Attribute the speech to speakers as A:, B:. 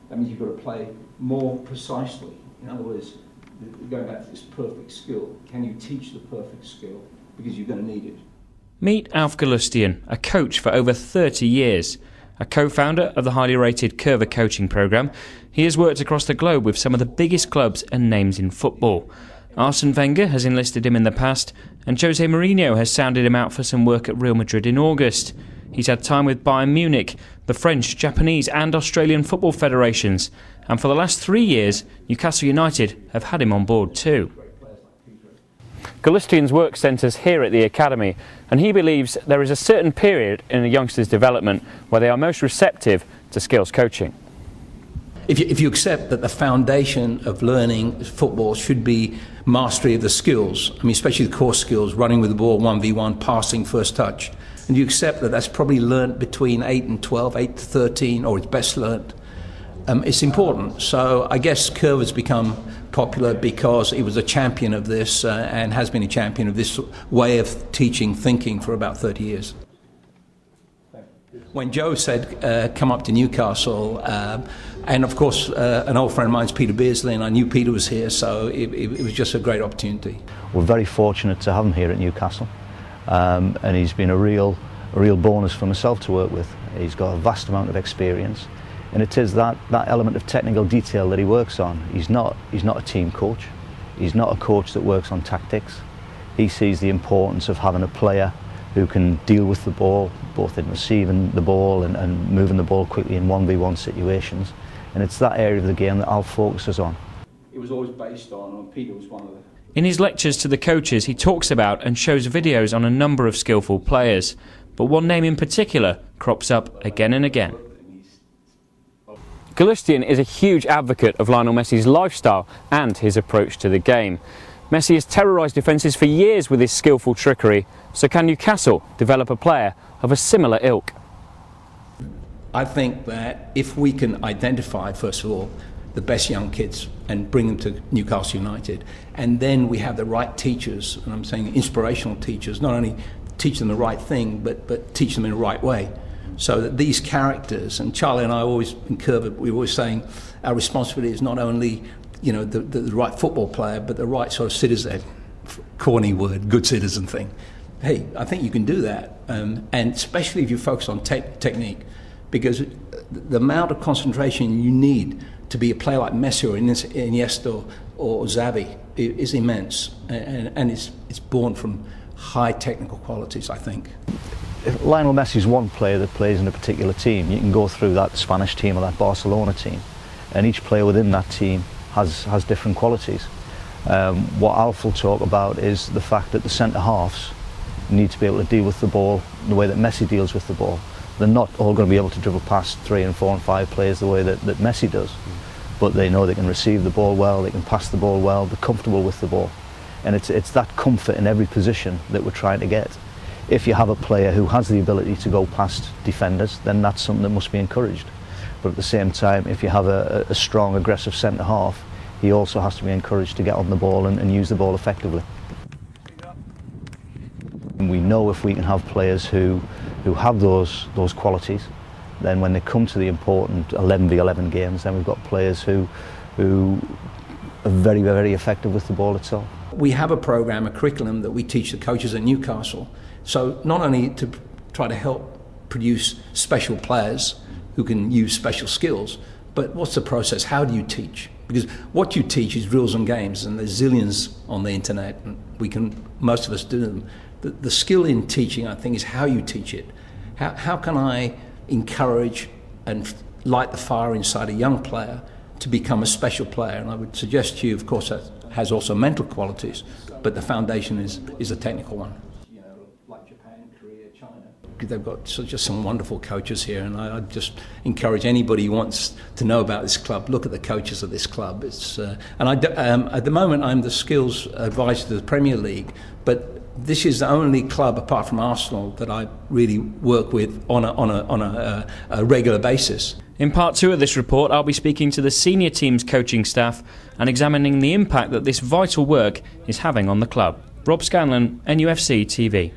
A: That means you've got to play more precisely. In other words, going back to this perfect skill, can you teach the perfect skill? Because you're going to need it.
B: Meet Alf Galustian, a coach for over 30 years. A co-founder of the highly rated Curva coaching programme, he has worked across the globe with some of the biggest clubs and names in football. Arsene Wenger has enlisted him in the past, and Jose Mourinho has sounded him out for some work at Real Madrid in August. He's had time with Bayern Munich, the French, Japanese and Australian football federations, and for the last 3 years, Newcastle United have had him on board too. Galustian's work centres here at the Academy, and he believes there is a certain period in a youngster's development where they are most receptive to skills coaching.
A: If you accept that the foundation of learning football should be mastery of the skills, I mean especially the core skills, running with the ball, 1v1, passing, first touch, and you accept that that's probably learnt between 8 and 12, 8 to 13, or it's best learnt, it's important. So I guess Curve has become popular because it was a champion of this and has been a champion of this way of teaching, thinking for about 30 years. When Joe said come up to Newcastle, and of course an old friend of mine is Peter Beardsley, and I knew Peter was here, so it was just a great opportunity.
C: We're very fortunate to have him here at Newcastle, and he's been a real bonus for myself to work with. He's got a vast amount of experience, and it is that element of technical detail that he works on. He's not a team coach. He's not a coach that works on tactics. He sees the importance of having a player who can deal with the ball, both in receiving the ball and moving the ball quickly in 1v1 situations. And it's that area of the game that Alf focuses on.
A: It was always based on Peter was one of the...
B: In his lectures to the coaches, he talks about and shows videos on a number of skillful players, but one name in particular crops up again and again. Galustian is a huge advocate of Lionel Messi's lifestyle and his approach to the game. Messi has terrorised defences for years with his skillful trickery, so can Newcastle develop a player of a similar ilk?
A: I think that if we can identify, first of all, the best young kids and bring them to Newcastle United, and then we have the right teachers, and I'm saying inspirational teachers, not only teach them the right thing, but teach them in the right way, so that these characters, and Charlie and I always, in Curva, we were always saying our responsibility is not only the right football player, but the right sort of citizen, corny word, good citizen thing. Hey, I think you can do that, and especially if you focus on technique, because the amount of concentration you need to be a player like Messi or Iniesta or Xavi is immense, and it's born from high technical qualities, I think.
C: If Lionel Messi is one player that plays in a particular team, you can go through that Spanish team or that Barcelona team, and each player within that team has different qualities. What Alf will talk about is the fact that the centre-halves need to be able to deal with the ball the way that Messi deals with the ball. They're not all going to be able to dribble past 3 and 4 and 5 players the way that Messi does, but they know they can receive the ball well, they can pass the ball well, they're comfortable with the ball, and it's that comfort in every position that we're trying to get. If you have a player who has the ability to go past defenders, then that's something that must be encouraged. But at the same time, if you have a strong, aggressive centre-half, he also has to be encouraged to get on the ball and use the ball effectively. And we know if we can have players who have those qualities, then when they come to the important 11v11 games, then we've got players who are very, very effective with the ball itself.
A: We have a program, a curriculum that we teach the coaches at Newcastle. So not only to try to help produce special players who can use special skills, but what's the process? How do you teach? Because what you teach is drills and games, and there's zillions on the internet, and most of us do them. The skill in teaching, I think, is how you teach it. How can I encourage and light the fire inside a young player to become a special player? And I would suggest to you, of course, that has also mental qualities, but the foundation is a technical one. Like Japan, Korea, China. They've got just some wonderful coaches here, and I just encourage anybody who wants to know about this club, look at the coaches of this club. At the moment, I'm the skills advisor to the Premier League, but this is the only club, apart from Arsenal, that I really work with on a regular basis.
B: In part 2 of this report, I'll be speaking to the senior team's coaching staff and examining the impact that this vital work is having on the club. Rob Scanlon, NUFC TV.